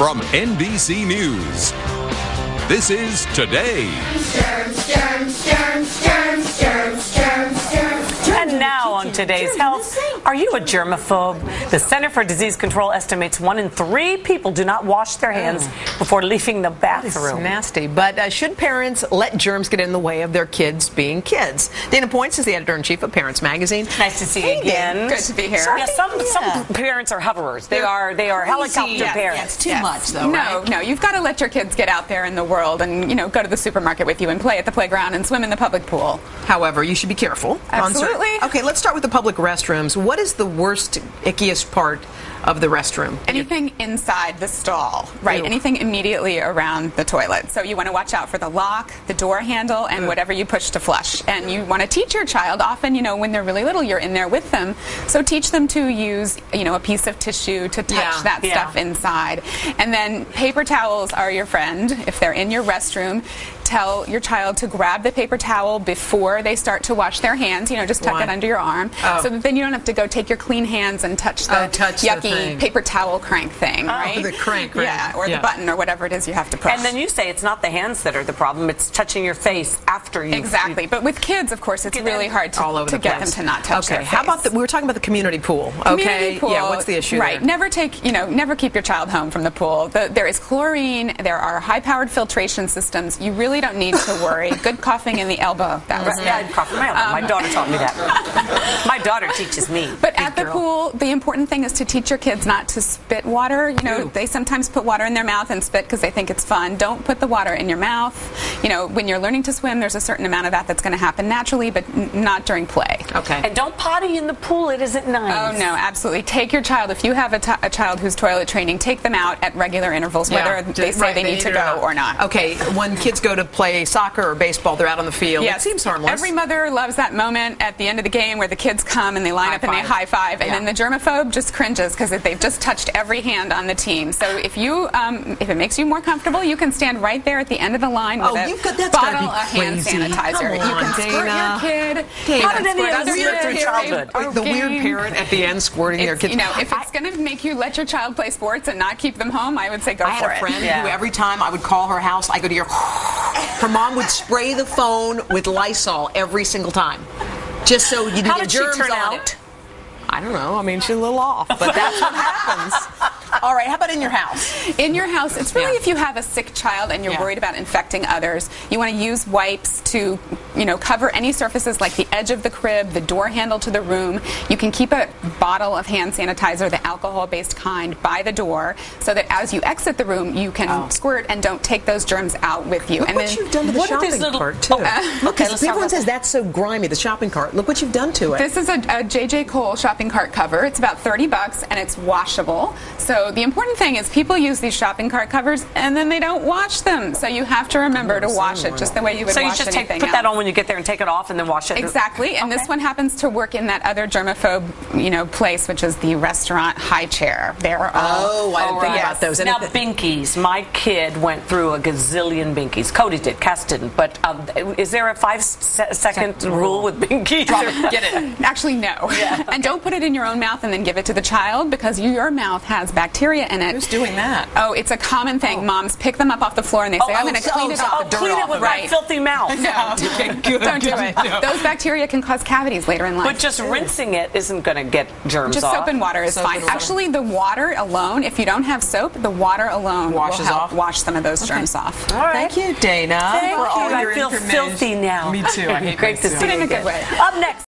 From NBC News, this is Today. And now on Today's Health, are you a germaphobe? The Center for Disease Control estimates 1 in 3 people do not wash their hands before leaving the bathroom. It's nasty. But should parents let germs get in the way of their kids being kids? Dana Points is the editor-in-chief of Parents Magazine. Nice to see you again. Good to be here. Yeah, some parents are hoverers. They are helicopter parents. It's too much, though, right? No, you've got to let your kids get out there in the world and, go to the supermarket with you and play at the playground and swim in the public pool. However, you should be careful. Absolutely. Okay, let's start with the public restrooms. What is the worst, ickiest part of the restroom? Anything inside the stall, right? Ew. Anything immediately around the toilet. So you want to watch out for the lock, the door handle, and whatever you push to flush. And you want to teach your child, often, when they're really little, you're in there with them. So teach them to use, a piece of tissue to touch that stuff inside. And then paper towels are your friend. If they're in your restroom, tell your child to grab the paper towel before they start to wash their hands. Just tuck it under your arm, so that then you don't have to go take your clean hands and touch the yucky paper towel crank thing, right? The crank, right? Yeah, or the button or whatever it is you have to push. And then you say it's not the hands that are the problem, it's touching your face after you. Exactly. But with kids, of course, it's really hard to get them to not touch their face. How about we were talking about the community pool. Community pool, yeah, what's the issue right, there? Never keep your child home from the pool. There is chlorine, there are high-powered filtration systems. You really don't need to worry. Good coughing in the elbow. That was I cough in my elbow. My daughter taught me that. My daughter teaches me. But at the pool, the important thing is to teach your kids not to spit water. They sometimes put water in their mouth and spit because they think it's fun. Don't put the water in your mouth. When you're learning to swim, there's a certain amount of that's going to happen naturally, but not during play. Okay. And don't potty in the pool. It isn't nice. Oh, no, absolutely. Take your child. If you have a child who's toilet training, take them out at regular intervals, whether they say they need to go or not. Okay. When kids go to play soccer or baseball, they're out on the field. Yes. It seems harmless. Every mother loves that moment at the end of the game where the kids come and they line up and they high five, and then the germaphobe just cringes because they've just touched every hand on the team. So if it makes you more comfortable, you can stand right there at the end of the line with a bottle of hand sanitizer. You can squirt your kid. How did any of us live through childhood? The weird parent at the end squirting their kids. If it's going to make you let your child play sports and not keep them home, I would say go for it. I had a friend who every time I would call her house, I go to hear her mom would spray the phone with Lysol every single time, just so you didn't get germs on it. I don't know. I mean, she's a little off, but that's what happens. All right, how about in your house? In your house, it's really if you have a sick child and you're worried about infecting others, you want to use wipes to, cover any surfaces like the edge of the crib, the door handle to the room. You can keep a bottle of hand sanitizer, the alcohol-based kind, by the door so that as you exit the room, you can squirt and don't take those germs out with you. Look what you've done to the shopping cart, too. Look, everyone says that's so grimy, the shopping cart. Look what you've done to it. This is a J.J. Cole shopping cart cover. It's about $30 and it's washable. So the important thing is people use these shopping cart covers and then they don't wash them. So you have to remember to wash it just the way you would wash anything else. So you just put that on when you get there and take it off and then wash it? Exactly. And this one happens to work in that other germaphobe, place, which is the restaurant high chair. They're all I didn't think about those. Now, binkies. My kid went through a gazillion binkies. Cody did. Cass didn't. But is there a 5-second rule with binkies? Get it. Actually, no. Yeah. And don't put it in your own mouth and then give it to the child because your mouth has bacteria in it. Who's doing that? Oh, it's a common thing. Moms pick them up off the floor and they say, I'm going to clean it off. Clean it with my filthy mouth. No. Don't do it. No. Those bacteria can cause cavities later in life. But just rinsing it isn't going to get germs off. Just soap and water is fine. Actually, the water alone, if you don't have soap, the water alone will help wash some of those germs off. All right. Thank you, Dana. Thank you. I feel filthy now. Me too. I hate Great to see you in a good way. Up next.